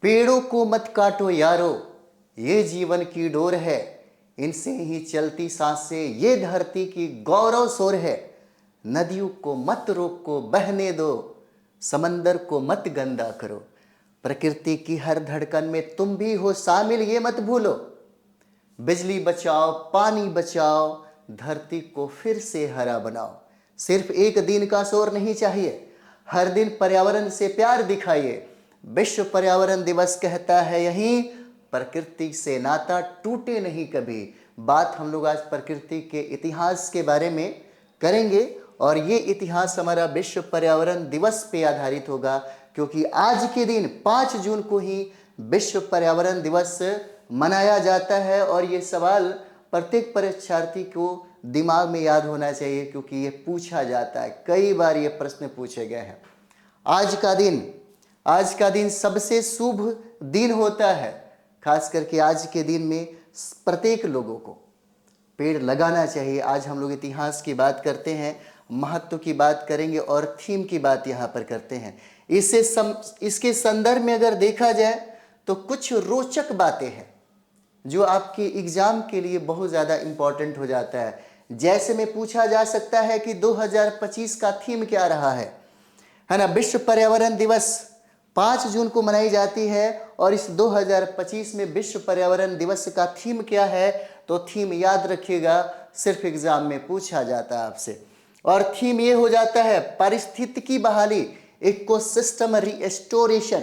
पेड़ों को मत काटो यारो, ये जीवन की डोर है, इनसे ही चलती सांसें, ये धरती की गौरव सोर है। नदियों को मत रोको बहने दो, समंदर को मत गंदा करो। प्रकृति की हर धड़कन में तुम भी हो शामिल, ये मत भूलो। बिजली बचाओ, पानी बचाओ, धरती को फिर से हरा बनाओ। सिर्फ एक दिन का शोर नहीं चाहिए, हर दिन पर्यावरण से प्यार दिखाइए। विश्व पर्यावरण दिवस कहता है यही, प्रकृति से नाता टूटे नहीं कभी। बात हम लोग आज प्रकृति के इतिहास के बारे में करेंगे और ये इतिहास हमारा विश्व पर्यावरण दिवस पे आधारित होगा, क्योंकि आज के दिन 5 जून को ही विश्व पर्यावरण दिवस मनाया जाता है। और ये सवाल प्रत्येक परीक्षार्थी को दिमाग में याद होना चाहिए, क्योंकि ये पूछा जाता है, कई बार ये प्रश्न पूछे गए हैं। आज का दिन सबसे शुभ दिन होता है। खास करके आज के दिन में प्रत्येक लोगों को पेड़ लगाना चाहिए। आज हम लोग इतिहास की बात करते हैं, महत्व की बात करेंगे और थीम की बात यहाँ पर करते हैं। इसके संदर्भ में अगर देखा जाए तो कुछ रोचक बातें हैं जो आपके एग्जाम के लिए बहुत ज़्यादा इम्पोर्टेंट हो जाता है। जैसे में पूछा जा सकता है कि 2025 का थीम क्या रहा है ना। विश्व पर्यावरण दिवस 5 जून को मनाई जाती है और इस 2025 में विश्व पर्यावरण दिवस का थीम क्या है, तो थीम याद रखिएगा, सिर्फ एग्जाम में पूछा जाता है आपसे। और थीम ये हो जाता है पारिस्थितिकी बहाली, इकोसिस्टम रिस्टोरेशन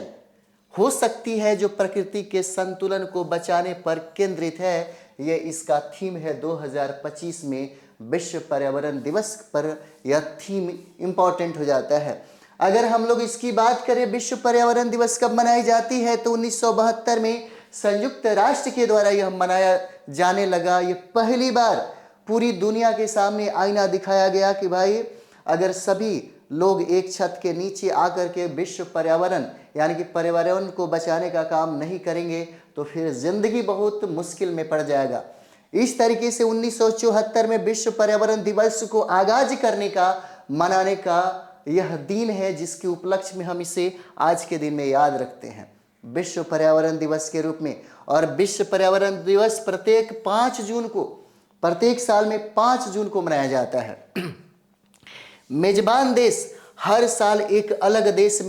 हो सकती है, जो प्रकृति के संतुलन को बचाने पर केंद्रित है। ये इसका थीम है 2025 में विश्व पर्यावरण दिवस पर यह थीम इंपॉर्टेंट हो जाता है। अगर हम लोग इसकी बात करें विश्व पर्यावरण दिवस कब मनाई जाती है, तो 1972 में संयुक्त राष्ट्र के द्वारा यह मनाया जाने लगा। ये पहली बार पूरी दुनिया के सामने आईना दिखाया गया कि भाई अगर सभी लोग एक छत के नीचे आकर के विश्व पर्यावरण यानी कि पर्यावरण को बचाने का काम नहीं करेंगे तो फिर जिंदगी बहुत मुश्किल में पड़ जाएगा। इस तरीके से 1974 में विश्व पर्यावरण दिवस को आगाज करने का, मनाने का यह दिन है, जिसके उपलक्ष्य में हम इसे आज के दिन में याद रखते हैं विश्व पर्यावरण दिवस के रूप में। और विश्व पर्यावरण दिवस प्रत्येक साल में 5 जून को मनाया जाता है। मेजबान देश हर साल एक अलग देश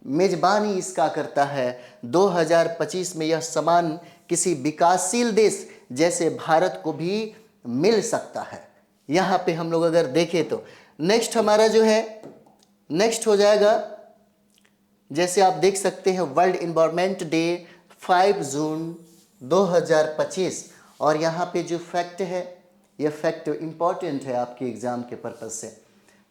मेजबानी इसका करता है। 2025 में यह सम्मान किसी विकासशील देश जैसे भारत को भी मिल सकता है। यहाँ पे हम लोग अगर देखें तो नेक्स्ट हमारा जो है नेक्स्ट हो जाएगा, जैसे आप देख सकते हैं वर्ल्ड इन्वायरमेंट डे 5 जून 2025। और यहाँ पे जो फैक्ट है, यह फैक्ट इंपॉर्टेंट है आपके एग्जाम के पर्पज से।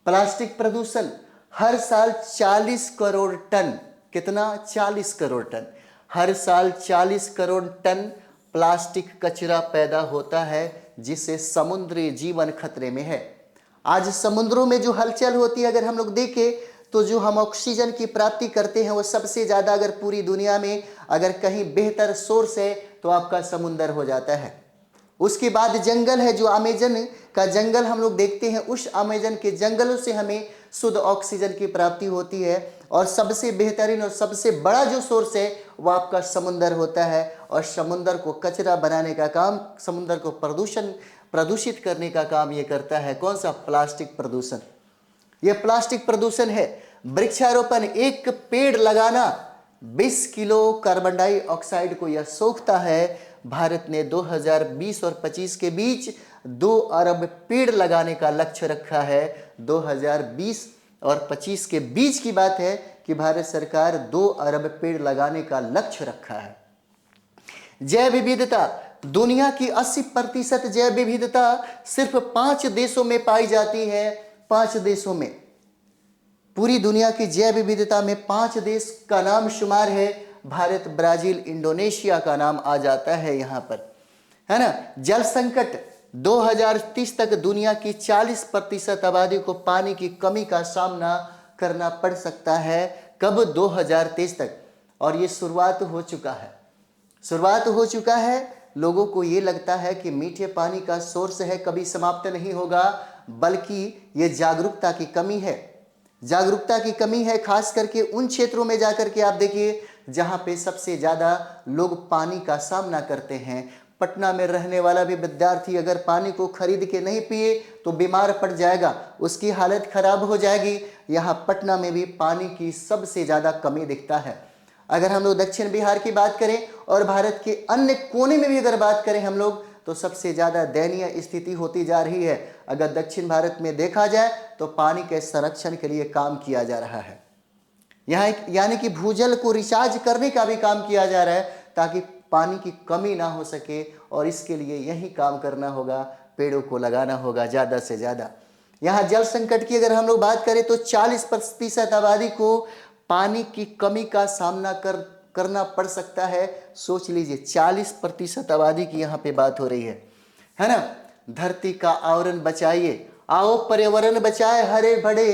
प्लास्टिक प्रदूषण हर साल 40 करोड़ टन, कितना 40 करोड़ टन, हर साल 40 करोड़ टन प्लास्टिक कचरा पैदा होता है, जिससे समुद्री जीवन खतरे में है। आज समुद्रों में जो हलचल होती है, अगर हम लोग देखें तो जो हम ऑक्सीजन की प्राप्ति करते हैं वो सबसे ज़्यादा अगर पूरी दुनिया में अगर कहीं बेहतर सोर्स है तो आपका समुंदर हो जाता है। उसके बाद जंगल है, जो अमेजन का जंगल हम लोग देखते हैं, उस अमेजन के जंगलों से हमें शुद्ध ऑक्सीजन की प्राप्ति होती है। और सबसे बेहतरीन और सबसे बड़ा जो सोर्स है वो आपका समुंदर होता है। और समुंदर को कचरा बनाने का काम, समुंदर को प्रदूषित करने का काम ये करता है कौन सा, प्लास्टिक प्रदूषण। ये प्लास्टिक प्रदूषण है। वृक्षारोपण, एक पेड़ लगाना 20 किलो कार्बन डाइऑक्साइड को यह सोखता है। भारत ने 2020 और 25 के बीच 2 अरब पेड़ लगाने का लक्ष्य रखा है। 2020 और 25 के बीच की बात है कि भारत सरकार 2 अरब पेड़ लगाने का लक्ष्य रखा है। जैव विविधता, दुनिया की 80% जैव विविधता सिर्फ 5 देशों में पाई जाती है। 5 देशों में, पूरी दुनिया की जैव विविधता में 5 देश का नाम शुमार है। भारत, ब्राजील, इंडोनेशिया का नाम आ जाता है यहाँ पर, है ना। जल संकट, 2030 तक दुनिया की 40% आबादी को पानी की कमी का सामना करना पड़ सकता है। कब? 2023 तक। और ये शुरुआत हो चुका है। लोगों को ये लगता है कि मीठे पानी का सोर्स है, कभी समाप्त नहीं होगा, बल्कि ये जागरूकता की कमी है। खास करके उन क्षेत्रों में जाकर के आप देखिए जहाँ पे सबसे ज़्यादा लोग पानी का सामना करते हैं। पटना में रहने वाला भी विद्यार्थी अगर पानी को खरीद के नहीं पिए तो बीमार पड़ जाएगा, उसकी हालत खराब हो जाएगी। यहाँ पटना में भी पानी की सबसे ज़्यादा कमी दिखता है। अगर हम लोग दक्षिण बिहार की बात करें और भारत के अन्य कोने में भी अगर बात करें हम लोग, तो सबसे ज़्यादा दयनीय स्थिति होती जा रही है। अगर दक्षिण भारत में देखा जाए तो पानी के संरक्षण के लिए काम किया जा रहा है। यहाँ यानी कि भूजल को रिचार्ज करने का भी काम किया जा रहा है ताकि पानी की कमी ना हो सके, और इसके लिए यही काम करना होगा, पेड़ों को लगाना होगा ज़्यादा से ज़्यादा। यहाँ जल संकट की अगर हम लोग बात करें तो 40% आबादी को पानी की कमी का सामना करना पड़ सकता है। सोच लीजिए 40% आबादी की यहाँ पे बात हो रही है ना। धरती का आवरण बचाइए, आओ पर्यावरण बचाए, हरे भरे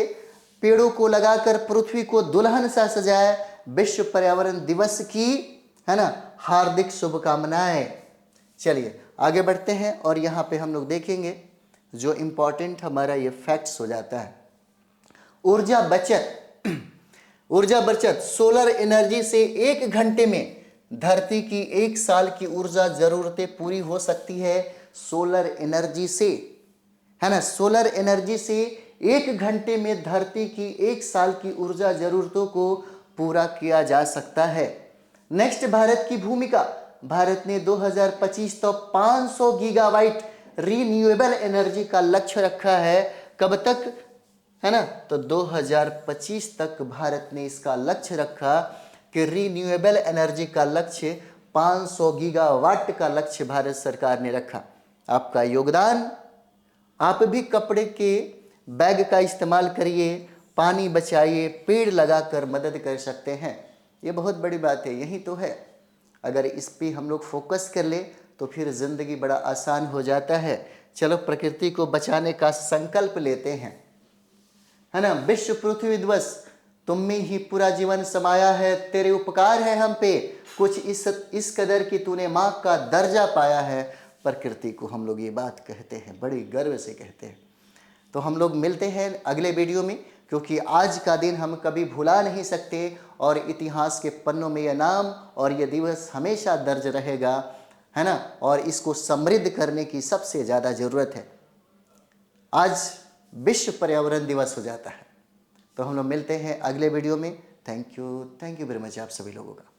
पेड़ों को लगाकर पृथ्वी को दुल्हन सा सजाए। विश्व पर्यावरण दिवस की है ना हार्दिक शुभकामनाएं। चलिए आगे बढ़ते हैं और यहाँ पे हम लोग देखेंगे जो इम्पोर्टेंट हमारा ये फैक्ट्स हो जाता है। ऊर्जा बचत ऊर्जा बचत सोलर एनर्जी से 1 घंटे में धरती की 1 साल की ऊर्जा जरूरतें पूरी हो सकती है। सोलर एनर्जी से, है ना, सोलर एनर्जी से 1 घंटे में धरती की 1 साल की ऊर्जा जरूरतों को पूरा किया जा सकता है। नेक्स्ट, भारत की भूमिका। भारत ने 2025 तो 500 गीगावाट रीन्यूएबल एनर्जी का लक्ष्य रखा है। कब तक, है ना, तो 2025 तक भारत ने इसका लक्ष्य रखा कि रीन्यूएबल एनर्जी का लक्ष्य 500 गीगावाट का लक्ष्य भारत सरकार ने रखा। आपका योगदान, आप भी कपड़े के बैग का इस्तेमाल करिए, पानी बचाइए, पेड़ लगाकर मदद कर सकते हैं। ये बहुत बड़ी बात है, यही तो है। अगर इस पे हम लोग फोकस कर ले तो फिर ज़िंदगी बड़ा आसान हो जाता है। चलो प्रकृति को बचाने का संकल्प लेते हैं, है ना। विश्व पृथ्वी दिवस, तुम में ही पूरा जीवन समाया है, तेरे उपकार है हम पे कुछ इस कदर की तूने माँ का दर्जा पाया है। प्रकृति को हम लोग ये बात कहते हैं, बड़ी गर्व से कहते हैं। तो हम लोग मिलते हैं अगले वीडियो में, क्योंकि आज का दिन हम कभी भुला नहीं सकते और इतिहास के पन्नों में यह नाम और यह दिवस हमेशा दर्ज रहेगा, है ना। और इसको समृद्ध करने की सबसे ज़्यादा ज़रूरत है। आज विश्व पर्यावरण दिवस हो जाता है। तो हम लोग मिलते हैं अगले वीडियो में। थैंक यू वेरी मच आप सभी लोगों का।